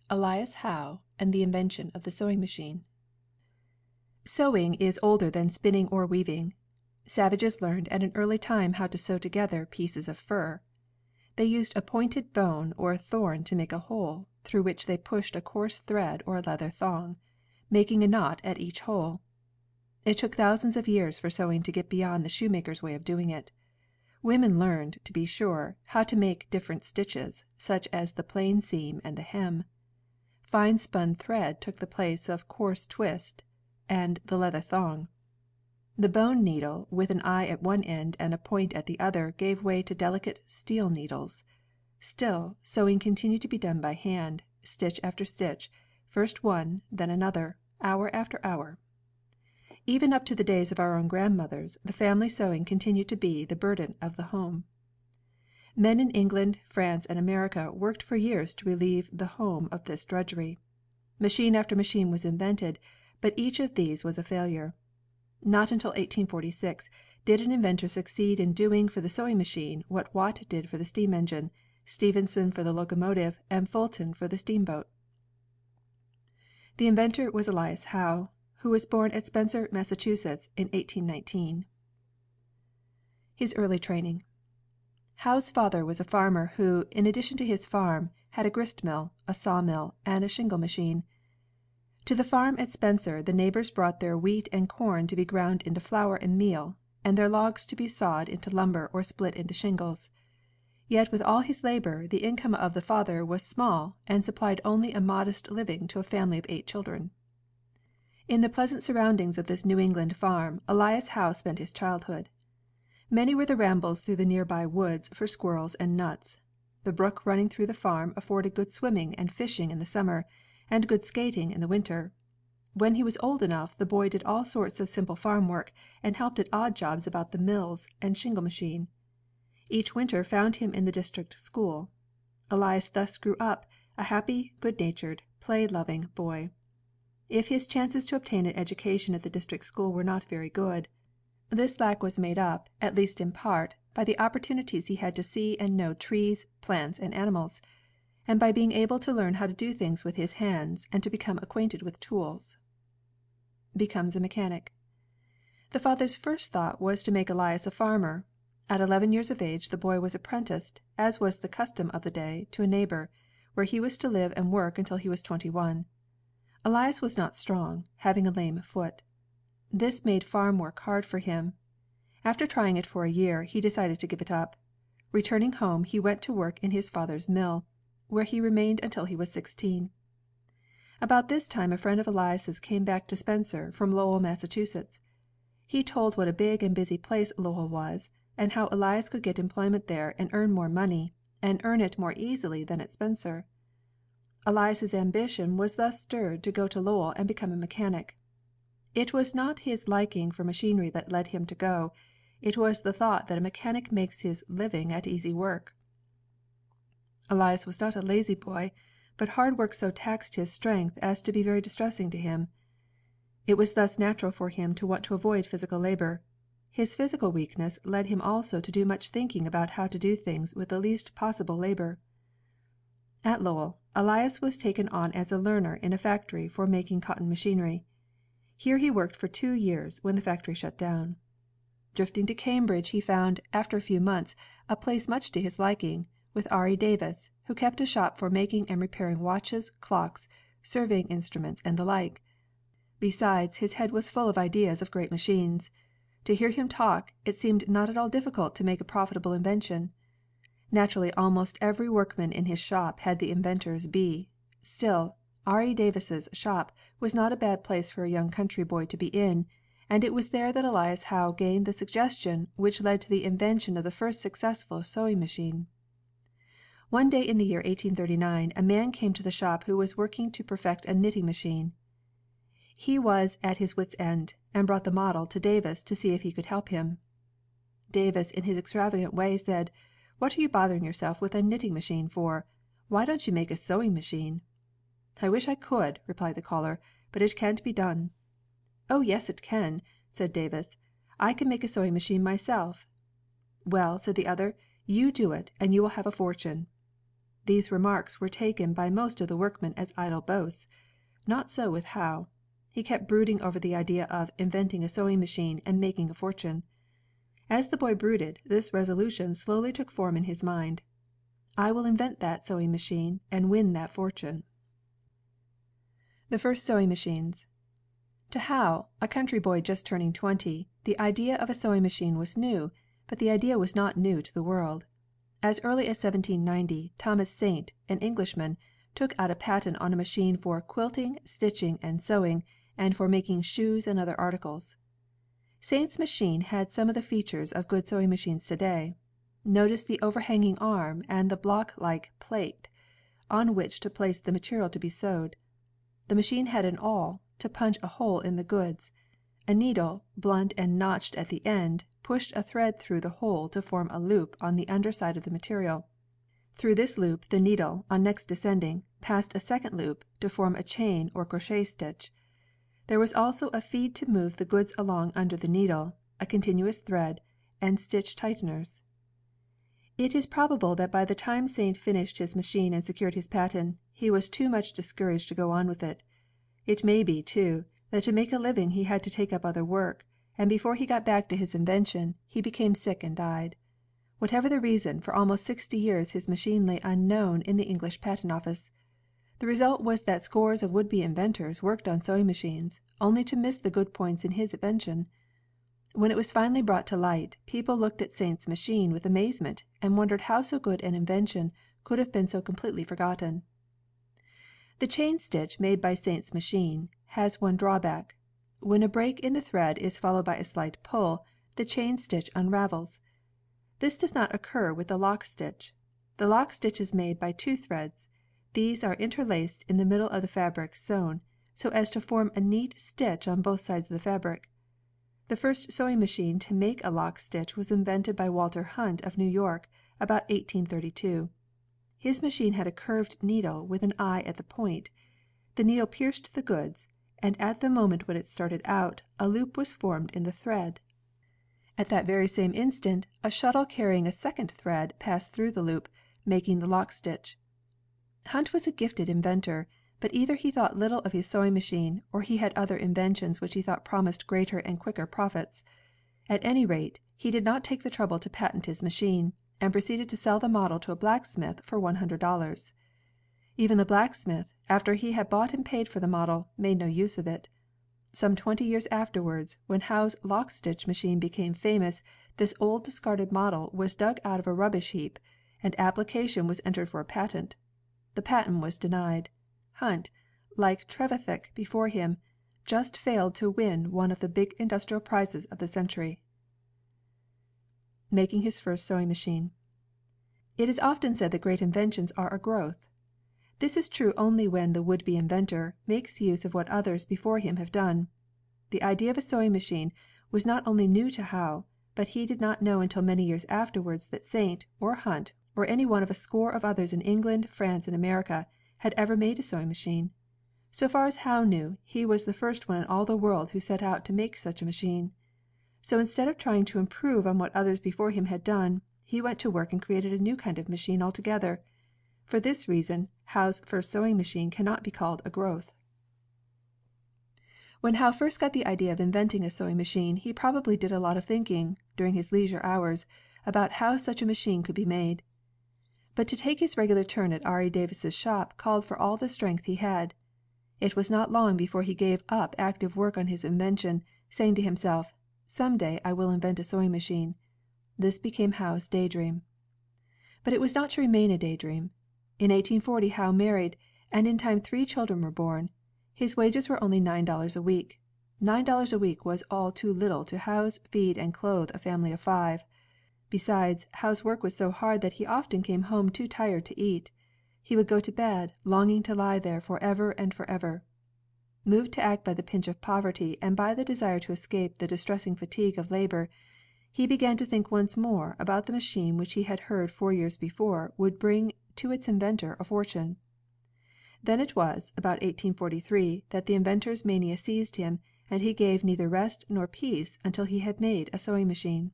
Elias Howe and the Invention of the Sewing Machine. Sewing is older than spinning or weaving. Savages learned at an early time how to sew together pieces of fur. They used a pointed bone or a thorn to make a hole, through which they pushed a coarse thread or a leather thong, making a knot at each hole. It took thousands of years for sewing to get beyond the shoemaker's way of doing it. Women learned, to be sure, how to make different stitches, such as the plain seam and the hem. Fine spun thread took the place of coarse twist and the leather thong. The bone needle with an eye at one end and a point at the other gave way to delicate steel needles. Still, sewing continued to be done by hand, stitch after stitch, first one, then another, hour after hour. Even up to the days of our own grandmothers, the family sewing continued to be the burden of the home. Men in England, France, and America worked for years to relieve the home of this drudgery. Machine after machine was invented, but each of these was a failure. Not until 1846 did an inventor succeed in doing for the sewing machine what Watt did for the steam engine, Stephenson for the locomotive, and Fulton for the steamboat. The inventor was Elias Howe, who was born at Spencer, Massachusetts, in 1819. His early training. Howe's father was a farmer who, in addition to his farm, had a grist mill, a sawmill, and a shingle machine. To the farm at Spencer the neighbors brought their wheat and corn to be ground into flour and meal, and their logs to be sawed into lumber or split into shingles. Yet with all his labor the income of the father was small and supplied only a modest living to a family of 8 children. In the pleasant surroundings of this New England farm Elias Howe spent his childhood. Many were the rambles through the nearby woods for squirrels and nuts. The brook running through the farm afforded good swimming and fishing in the summer, and good skating in the winter. When he was old enough the boy did all sorts of simple farm work and helped at odd jobs about the mills and shingle machine. Each winter found him in the district school. Elias thus grew up a happy, good-natured, play-loving boy. If his chances to obtain an education at the district school were not very good, this lack was made up, at least in part, by the opportunities he had to see and know trees, plants, and animals, and by being able to learn how to do things with his hands and to become acquainted with tools. Becomes a mechanic. The father's first thought was to make Elias a farmer. At 11 years of age the boy was apprenticed, as was the custom of the day, to a neighbor, where he was to live and work until he was 21. Elias was not strong, having a lame foot. This made farm work hard for him. After trying it for a year, he decided to give it up. Returning home, he went to work in his father's mill, where he remained until he was 16. About this time a friend of Elias's came back to Spencer from Lowell, Massachusetts. He told what a big and busy place Lowell was, and how Elias could get employment there and earn more money, and earn it more easily than at Spencer. Elias's ambition was thus stirred to go to Lowell and become a mechanic. It was not his liking for machinery that led him to go. It was the thought that a mechanic makes his living at easy work. Elias was not a lazy boy, but hard work so taxed his strength as to be very distressing to him. It was thus natural for him to want to avoid physical labor. His physical weakness led him also to do much thinking about how to do things with the least possible labor. At Lowell, Elias was taken on as a learner in a factory for making cotton machinery. Here he worked for 2 years, when the factory shut down. Drifting to Cambridge he found, after a few months, a place much to his liking, with R. E. Davis, who kept a shop for making and repairing watches, clocks, surveying instruments, and the like. Besides, his head was full of ideas of great machines. To hear him talk, it seemed not at all difficult to make a profitable invention. Naturally almost every workman in his shop had the inventor's bee. Still, R. E. Davis's shop was not a bad place for a young country boy to be in, and it was there that Elias Howe gained the suggestion which led to the invention of the first successful sewing machine. One day in the year 1839 a man came to the shop who was working to perfect a knitting machine. He was at his wits' end, and brought the model to Davis to see if he could help him. Davis in his extravagant way said, "What are you bothering yourself with a knitting machine for? Why don't you make a sewing machine?" "I wish I could," replied the caller, "but it can't be done." "Oh, yes, it can," said Davis. "I can make a sewing machine myself." "Well," said the other, "you do it, and you will have a fortune." These remarks were taken by most of the workmen as idle boasts. Not so with Howe. He kept brooding over the idea of inventing a sewing machine and making a fortune. As the boy brooded, this resolution slowly took form in his mind. I will invent that sewing machine and win that fortune. The first sewing machines. To Howe, a country boy just turning 20, the idea of a sewing machine was new, but the idea was not new to the world. As early as 1790, Thomas Saint, an Englishman, took out a patent on a machine for quilting, stitching, and sewing, and for making shoes and other articles. Saint's machine had some of the features of good sewing machines today. Notice the overhanging arm and the block-like plate on which to place the material to be sewed. The machine had an awl to punch a hole in the goods. A needle, blunt and notched at the end, pushed a thread through the hole to form a loop on the under side of the material. Through this loop the needle, on next descending, passed a second loop to form a chain or crochet stitch. There was also a feed to move the goods along under the needle, a continuous thread, and stitch tighteners. It is probable that by the time Saint finished his machine and secured his patent, he was too much discouraged to go on with it. It may be, too, that to make a living he had to take up other work, and before he got back to his invention, he became sick and died. Whatever the reason, for almost 60 years his machine lay unknown in the English Patent Office. The result was that scores of would-be inventors worked on sewing machines, only to miss the good points in his invention. When it was finally brought to light, people looked at Saint's machine with amazement and wondered how so good an invention could have been so completely forgotten. The chain stitch made by Saint's machine has one drawback. When a break in the thread is followed by a slight pull, the chain stitch unravels. This does not occur with the lock stitch. The lock stitch is made by two threads. These are interlaced in the middle of the fabric sewn, so as to form a neat stitch on both sides of the fabric. The first sewing machine to make a lock stitch was invented by Walter Hunt of New York about 1832. His machine had a curved needle with an eye at the point. The needle pierced the goods, and at the moment when it started out, a loop was formed in the thread. At that very same instant, a shuttle carrying a second thread passed through the loop, making the lock stitch. Hunt was a gifted inventor, but either he thought little of his sewing machine, or he had other inventions which he thought promised greater and quicker profits. At any rate, he did not take the trouble to patent his machine, and proceeded to sell the model to a blacksmith for $100. Even the blacksmith, after he had bought and paid for the model, made no use of it. Some 20 years afterwards, when Howe's lock stitch machine became famous, this old discarded model was dug out of a rubbish heap, and application was entered for a patent. The patent was denied. Hunt, like Trevithick before him, just failed to win one of the big industrial prizes of the century. Making his first sewing machine. It is often said that great inventions are a growth. This is true only when the would-be inventor makes use of what others before him have done. The idea of a sewing machine was not only new to Howe, but he did not know until many years afterwards that Saint, or Hunt, or any one of a score of others in England, France, and America, had ever made a sewing machine. So far as Howe knew, he was the first one in all the world who set out to make such a machine. So instead of trying to improve on what others before him had done, he went to work and created a new kind of machine altogether. For this reason, Howe's first sewing machine cannot be called a growth. When Howe first got the idea of inventing a sewing machine, he probably did a lot of thinking, during his leisure hours, about how such a machine could be made. But to take his regular turn at R. E. Davis's shop called for all the strength he had. It was not long before he gave up active work on his invention, saying to himself, "Some day I will invent a sewing machine." This became Howe's daydream. But it was not to remain a daydream. In 1840 Howe married, and in time 3 children were born. His wages were only $9 a week. $9 a week was all too little to house, feed, and clothe a family of 5. Besides, Howe's work was so hard that he often came home too tired to eat. He would go to bed, longing to lie there forever and forever. Moved to act by the pinch of poverty and by the desire to escape the distressing fatigue of labor, he began to think once more about the machine which he had heard 4 years before would bring to its inventor a fortune. Then it was, about 1843, that the inventor's mania seized him, and he gave neither rest nor peace until he had made a sewing machine.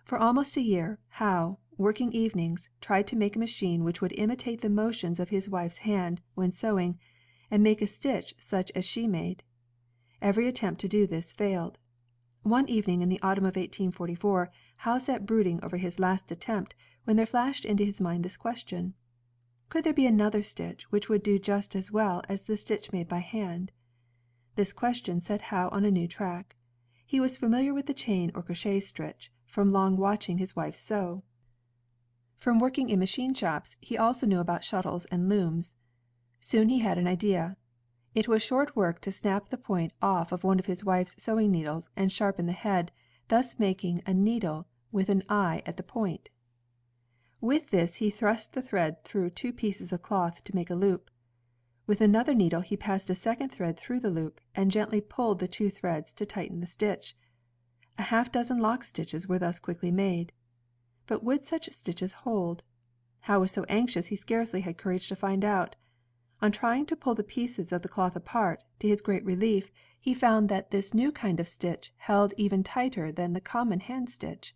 For almost a year, Howe, working evenings, tried to make a machine which would imitate the motions of his wife's hand when sewing, and make a stitch such as she made. Every attempt to do this failed. One evening in the autumn of 1844, Howe sat brooding over his last attempt, when there flashed into his mind this question: Could there be another stitch which would do just as well as the stitch made by hand? This question set Howe on a new track. He was familiar with the chain or crochet stitch from long watching his wife sew. From working in machine shops, he also knew about shuttles and looms. Soon he had an idea. It was short work to snap the point off of one of his wife's sewing needles and sharpen the head, thus making a needle with an eye at the point. With this he thrust the thread through two pieces of cloth to make a loop. With another needle he passed a second thread through the loop, and gently pulled the two threads to tighten the stitch. A half dozen lock stitches were thus quickly made. But would such stitches hold? Howe was so anxious he scarcely had courage to find out. On trying to pull the pieces of the cloth apart, to his great relief, he found that this new kind of stitch held even tighter than the common hand stitch.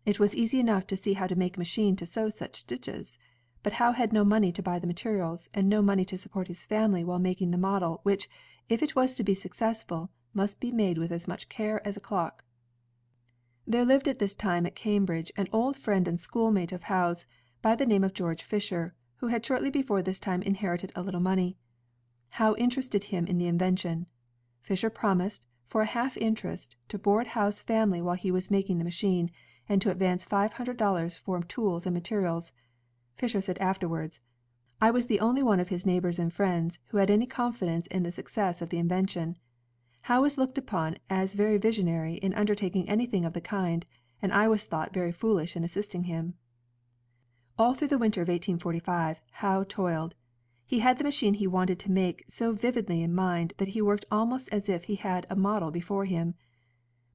It was easy enough to see how to make a machine to sew such stitches, but Howe had no money to buy the materials, and no money to support his family while making the model, which, if it was to be successful, must be made with as much care as a clock. There lived at this time at Cambridge an old friend and schoolmate of Howe's, by the name of George Fisher, who had shortly before this time inherited a little money. Howe interested him in the invention. Fisher promised, for a half interest, to board Howe's family while he was making the machine, and to advance $500 for tools and materials. Fisher said afterwards: "I was the only one of his neighbors and friends who had any confidence in the success of the invention. Howe was looked upon as very visionary in undertaking anything of the kind, and I was thought very foolish in assisting him." All through the winter of 1845, Howe toiled. He had the machine he wanted to make so vividly in mind that he worked almost as if he had a model before him.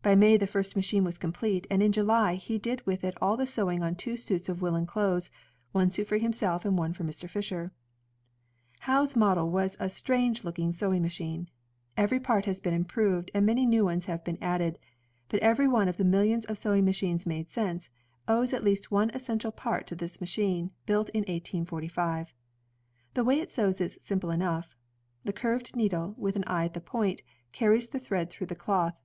By May the first machine was complete, and in July he did with it all the sewing on two suits of woolen clothes, one suit for himself and one for Mr. Fisher. Howe's model was a strange looking sewing machine. Every part has been improved and many new ones have been added, but every one of the millions of sewing machines made since, owes at least one essential part to this machine, built in 1845. The way it sews is simple enough. The curved needle, with an eye at the point, carries the thread through the cloth,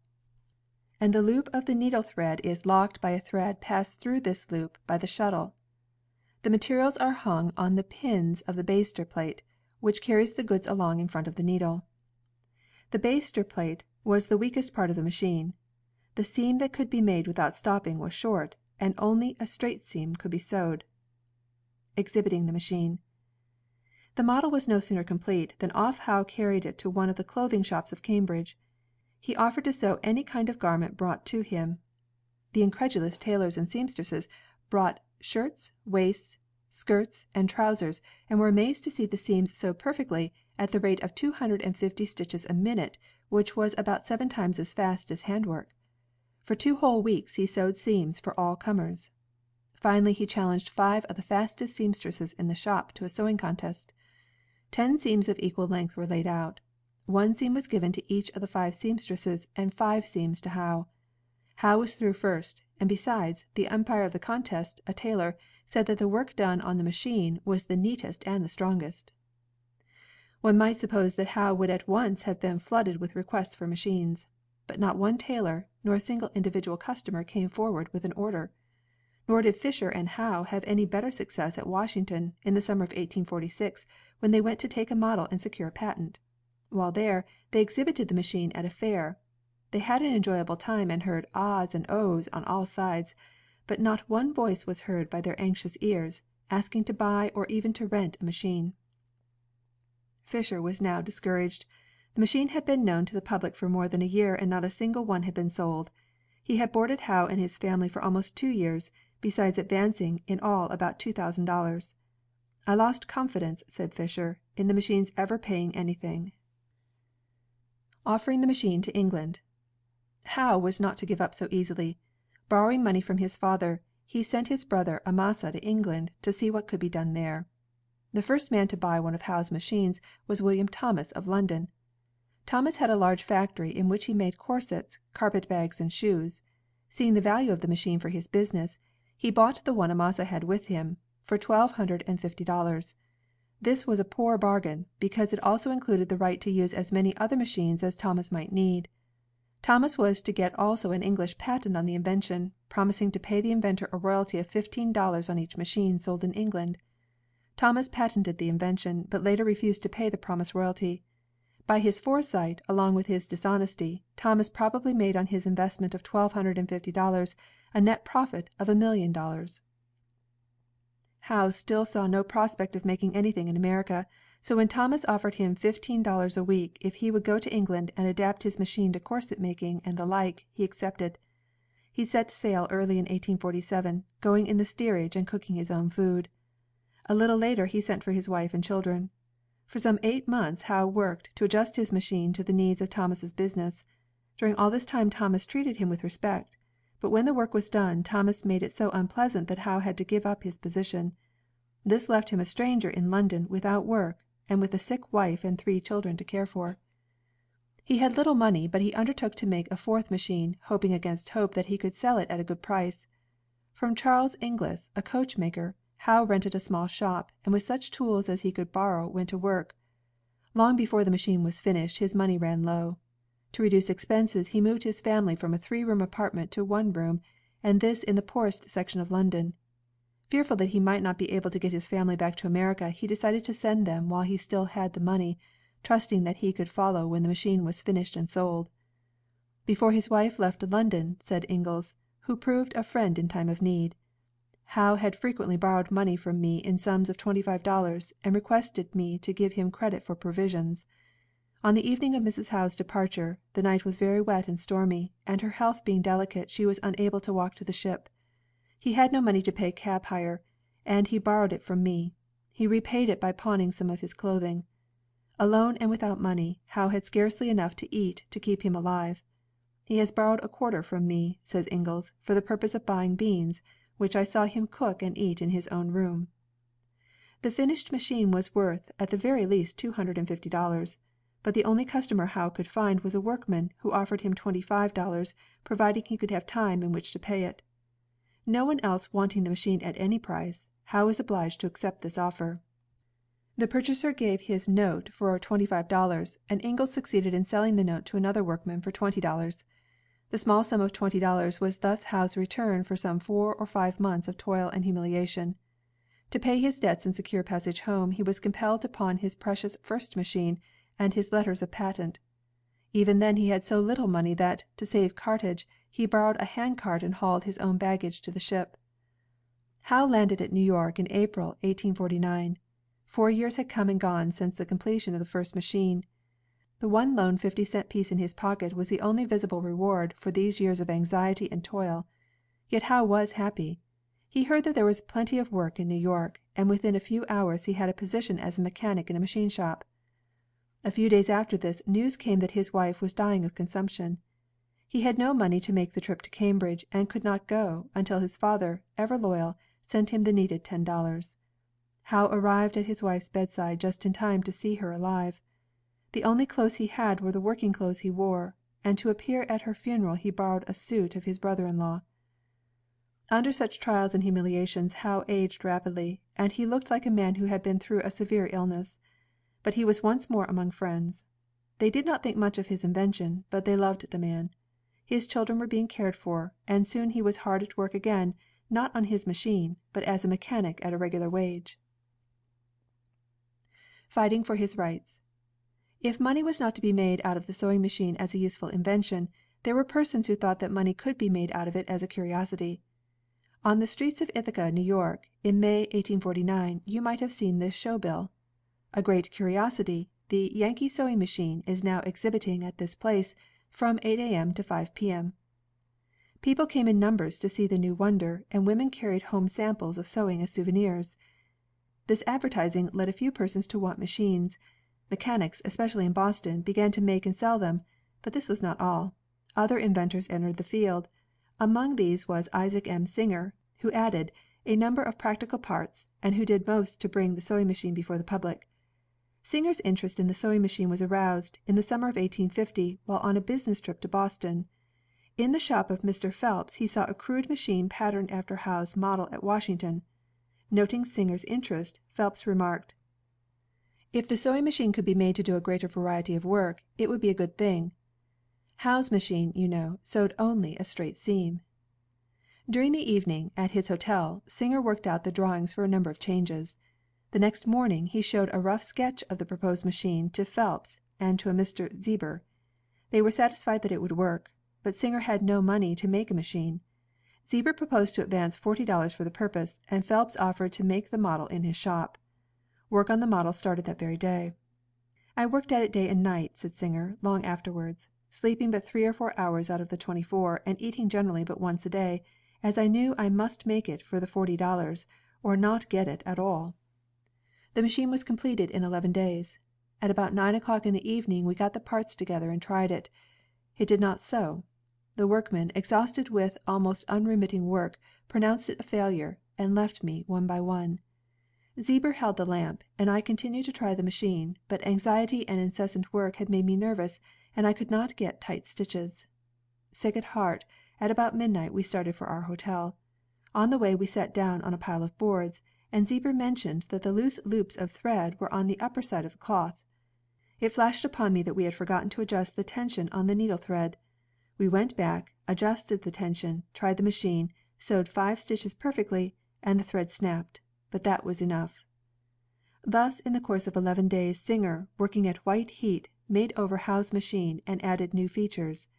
and the loop of the needle thread is locked by a thread passed through this loop by the shuttle. The materials are hung on the pins of the baster plate, which carries the goods along in front of the needle. The baster plate was the weakest part of the machine. The seam that could be made without stopping was short, and only a straight seam could be sewed. Exhibiting the machine. The model was no sooner complete than off Howe carried it to one of the clothing shops of Cambridge. He offered to sew any kind of garment brought to him. The incredulous tailors and seamstresses brought shirts, waists, skirts, and trousers, and were amazed to see the seams sewed perfectly, at the rate of 250 stitches a minute, which was about 7 times as fast as handwork. For 2 whole weeks he sewed seams for all comers. Finally he challenged 5 of the fastest seamstresses in the shop to a sewing contest. 10 seams of equal length were laid out. 1 seam was given to each of the 5 seamstresses, and 5 seams to Howe. Howe was through first, and besides, the umpire of the contest, a tailor, said that the work done on the machine was the neatest and the strongest. One might suppose that Howe would at once have been flooded with requests for machines. But not one tailor, nor a single individual customer came forward with an order. Nor did Fisher and Howe have any better success at Washington, in the summer of 1846, when they went to take a model and secure a patent. While there, they exhibited the machine at a fair. They had an enjoyable time and heard ahs and ohs on all sides, but not one voice was heard by their anxious ears, asking to buy or even to rent a machine. Fisher was now discouraged. The machine had been known to the public for more than a year and not a single one had been sold. He had boarded Howe and his family for almost 2 years, besides advancing in all about $2,000. "I lost confidence," said Fisher, "in the machine's ever paying anything." Offering the machine to England. Howe was not to give up so easily. Borrowing money from his father, he sent his brother Amasa to England to see what could be done there. The first man to buy one of Howe's machines was William Thomas of London. Thomas had a large factory in which he made corsets, carpet bags, and shoes. Seeing the value of the machine for his business, He bought the one Amasa had with him for $1,250. This was a poor bargain, because it also included the right to use as many other machines as Thomas might need. Thomas was to get also an English patent on the invention, promising to pay the inventor a royalty of $15 on each machine sold in England. Thomas patented the invention, but later refused to pay the promised royalty. By his foresight, along with his dishonesty, Thomas probably made on his investment of $1,250 a net profit of $1,000,000. Howe still saw no prospect of making anything in America, so when Thomas offered him $15 a week if he would go to England and adapt his machine to corset making and the like, he accepted. He set sail early in 1847, going in the steerage and cooking his own food. A little later he sent for his wife and children. For some 8 months Howe worked to adjust his machine to the needs of Thomas's business. During all this time Thomas treated him with respect. But when the work was done, Thomas made it so unpleasant that Howe had to give up his position. This left him a stranger in London, without work, and with a sick wife and 3 children to care for. He had little money, but he undertook to make a 4th machine, hoping against hope that he could sell it at a good price. From Charles Inglis, a coachmaker, Howe rented a small shop, and with such tools as he could borrow went to work. Long before the machine was finished, his money ran low. To reduce expenses he moved his family from a 3-room apartment to 1 room, and this in the poorest section of London. Fearful that he might not be able to get his family back to America, he decided to send them while he still had the money, trusting that he could follow when the machine was finished and sold. Before his wife left London, said Inglis, who proved a friend in time of need, Howe had frequently borrowed money from me in sums of $25, and requested me to give him credit for provisions. On the evening of Mrs. Howe's departure, the night was very wet and stormy, and her health being delicate, she was unable to walk to the ship. He had no money to pay cab hire, and he borrowed it from me. He repaid it by pawning some of his clothing. Alone and without money, Howe had scarcely enough to eat to keep him alive. He has borrowed a quarter from me, says Inglis, for the purpose of buying beans, which I saw him cook and eat in his own room. The finished machine was worth at the very least $250. But the only customer Howe could find was a workman, who offered him $25, providing he could have time in which to pay it. No one else wanting the machine at any price, Howe was obliged to accept this offer. The purchaser gave his note for $25, and Inglis succeeded in selling the note to another workman for $20. The small sum of $20 was thus Howe's return for some 4 or 5 months of toil and humiliation. To pay his debts and secure passage home, he was compelled to pawn his precious first machine and his letters of patent. Even then he had so little money that, to save cartage, he borrowed a handcart and hauled his own baggage to the ship. Howe landed at New York in April, 1849. 4 years had come and gone since the completion of the first machine. The one lone 50-cent piece in his pocket was the only visible reward for these years of anxiety and toil. Yet Howe was happy. He heard that there was plenty of work in New York, and within a few hours he had a position as a mechanic in a machine shop. A few days after this, news came that his wife was dying of consumption. He had no money to make the trip to Cambridge, and could not go until his father, ever loyal, sent him the needed $10. Howe arrived at his wife's bedside just in time to see her alive. The only clothes he had were the working clothes he wore, and to appear at her funeral he borrowed a suit of his brother-in-law. Under such trials and humiliations Howe aged rapidly, and he looked like a man who had been through a severe illness. But he was once more among friends. They did not think much of his invention, but they loved the man. His children were being cared for, and soon he was hard at work again, not on his machine, but as a mechanic at a regular wage. Fighting for his rights. If money was not to be made out of the sewing machine as a useful invention, there were persons who thought that money could be made out of it as a curiosity. On the streets of Ithaca, New York, in May, 1849, you might have seen this show bill. A great curiosity, the Yankee sewing machine, is now exhibiting at this place from 8 a.m. to 5 p.m. People came in numbers to see the new wonder, and women carried home samples of sewing as souvenirs. This advertising led a few persons to want machines. Mechanics, especially in Boston, began to make and sell them. But this was not all. Other inventors entered the field. Among these was Isaac M. Singer, who added a number of practical parts, and who did most to bring the sewing machine before the public. Singer's interest in the sewing machine was aroused, in the summer of 1850, while on a business trip to Boston. In the shop of Mr. Phelps he saw a crude machine patterned after Howe's model at Washington. Noting Singer's interest, Phelps remarked: "If the sewing machine could be made to do a greater variety of work, it would be a good thing. Howe's machine, you know, sewed only a straight seam." During the evening, at his hotel, Singer worked out the drawings for a number of changes. The next morning he showed a rough sketch of the proposed machine to Phelps and to a Mr. Zieber. They were satisfied that it would work. But Singer had no money to make a machine. Zieber proposed to advance $40 for the purpose, and Phelps offered to make the model in his shop. Work on the model started that very day. "I worked at it day and night," said Singer, long afterwards, "sleeping but 3 or 4 hours out of the 24, and eating generally but once a day, as I knew I must make it for the $40, or not get it at all." The machine was completed in 11 days. At about 9 o'clock in the evening we got the parts together and tried it. It did not sew. The workmen, exhausted with almost unremitting work, pronounced it a failure, and left me one by one. Zieber held the lamp, and I continued to try the machine, but anxiety and incessant work had made me nervous, and I could not get tight stitches. Sick at heart, at about midnight we started for our hotel. On the way we sat down on a pile of boards, and Zieber mentioned that the loose loops of thread were on the upper side of the cloth. It flashed upon me that we had forgotten to adjust the tension on the needle thread. We went back, adjusted the tension, tried the machine, sewed 5 stitches perfectly, and the thread snapped, but that was enough. Thus in the course of 11 days Singer, working at white heat, made over Howe's machine and added new features.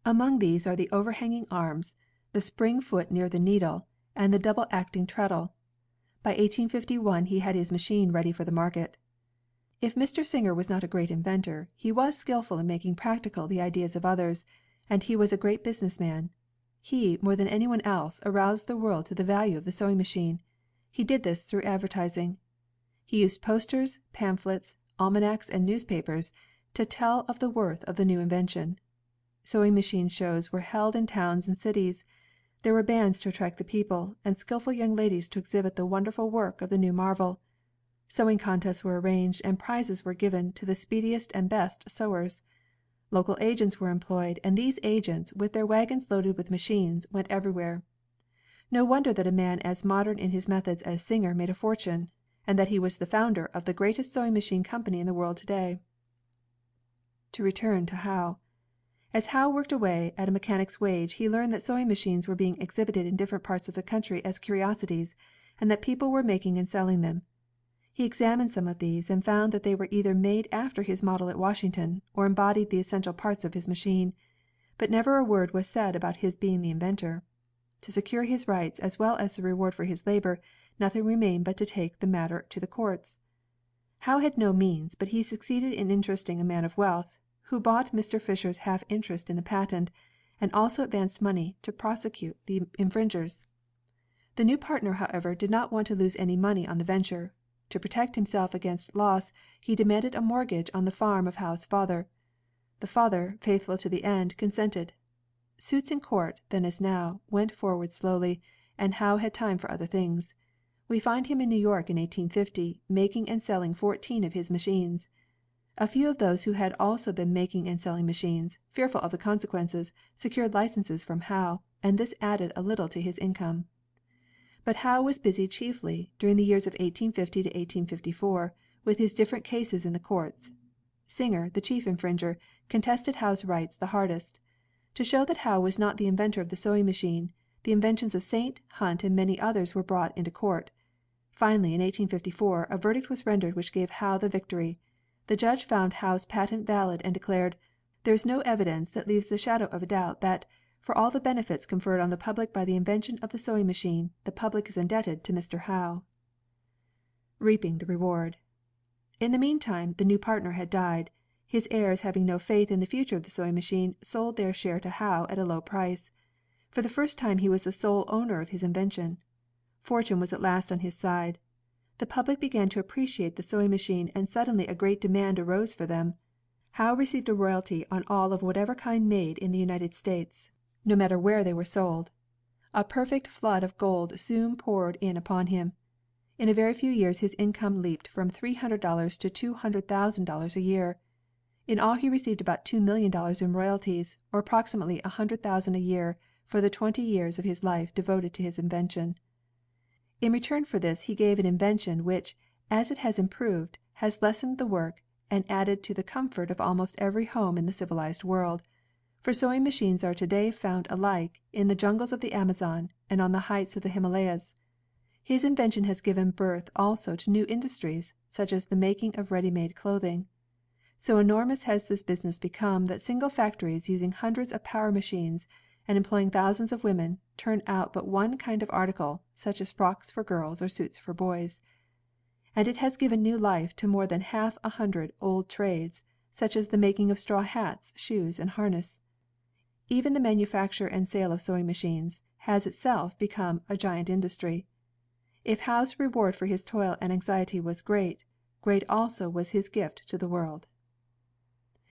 Among these are the overhanging arms, the spring foot near the needle, and the double acting treadle. By 1851 he had his machine ready for the market. If Mr. Singer was not a great inventor, he was skillful in making practical the ideas of others, and he was a great business man. He, more than anyone else, aroused the world to the value of the sewing machine. He did this through advertising. He used posters, pamphlets, almanacs, and newspapers to tell of the worth of the new invention. Sewing machine shows were held in towns and cities. There were bands to attract the people, and skillful young ladies to exhibit the wonderful work of the new marvel. Sewing contests were arranged, and prizes were given to the speediest and best sewers. Local agents were employed, and these agents, with their wagons loaded with machines, went everywhere. No wonder that a man as modern in his methods as Singer made a fortune, and that he was the founder of the greatest sewing machine company in the world today. To return to Howe. As Howe worked away at a mechanic's wage he learned that sewing machines were being exhibited in different parts of the country as curiosities, and that people were making and selling them. He examined some of these, and found that they were either made after his model at Washington, or embodied the essential parts of his machine. But never a word was said about his being the inventor. To secure his rights, as well as the reward for his labor, nothing remained but to take the matter to the courts. Howe had no means, but he succeeded in interesting a man of wealth, who bought Mr. Fisher's half interest in the patent, and also advanced money to prosecute the infringers. The new partner, however, did not want to lose any money on the venture. To protect himself against loss, he demanded a mortgage on the farm of Howe's father. The father, faithful to the end, consented. Suits in court, then as now, went forward slowly, and Howe had time for other things. We find him in New York in 1850, making and selling 14 of his machines. A few of those who had also been making and selling machines, fearful of the consequences, secured licenses from Howe, and this added a little to his income. But Howe was busy chiefly, during the years of 1850 to 1854, with his different cases in the courts. Singer, the chief infringer, contested Howe's rights the hardest. To show that Howe was not the inventor of the sewing machine, the inventions of Saint, Hunt, and many others were brought into court. Finally, in 1854, a verdict was rendered which gave Howe the victory. The judge found Howe's patent valid, and declared, "There is no evidence that leaves the shadow of a doubt that, for all the benefits conferred on the public by the invention of the sewing machine, the public is indebted to Mr. Howe." Reaping the reward. In the meantime, the new partner had died. His heirs, having no faith in the future of the sewing machine, sold their share to Howe at a low price. For the first time he was the sole owner of his invention. Fortune was at last on his side. The public began to appreciate the sewing machine, and suddenly a great demand arose for them. Howe received a royalty on all of whatever kind made in the United States, no matter where they were sold. A perfect flood of gold soon poured in upon him. In a very few years his income leaped from $300 to $200,000 a year. In all he received about $2,000,000 in royalties, or approximately $100,000 a year for the 20 years of his life devoted to his invention. In return for this he gave an invention which, as it has improved, has lessened the work and added to the comfort of almost every home in the civilized world, for sewing machines are today found alike in the jungles of the Amazon and on the heights of the Himalayas. His invention has given birth also to new industries, such as the making of ready made clothing. So enormous has this business become that single factories using hundreds of power machines and employing thousands of women turn out but one kind of article, such as frocks for girls or suits for boys. And it has given new life to more than half a hundred old trades, such as the making of straw hats, shoes, and harness. Even the manufacture and sale of sewing machines has itself become a giant industry. If Howe's reward for his toil and anxiety was great, great also was his gift to the world.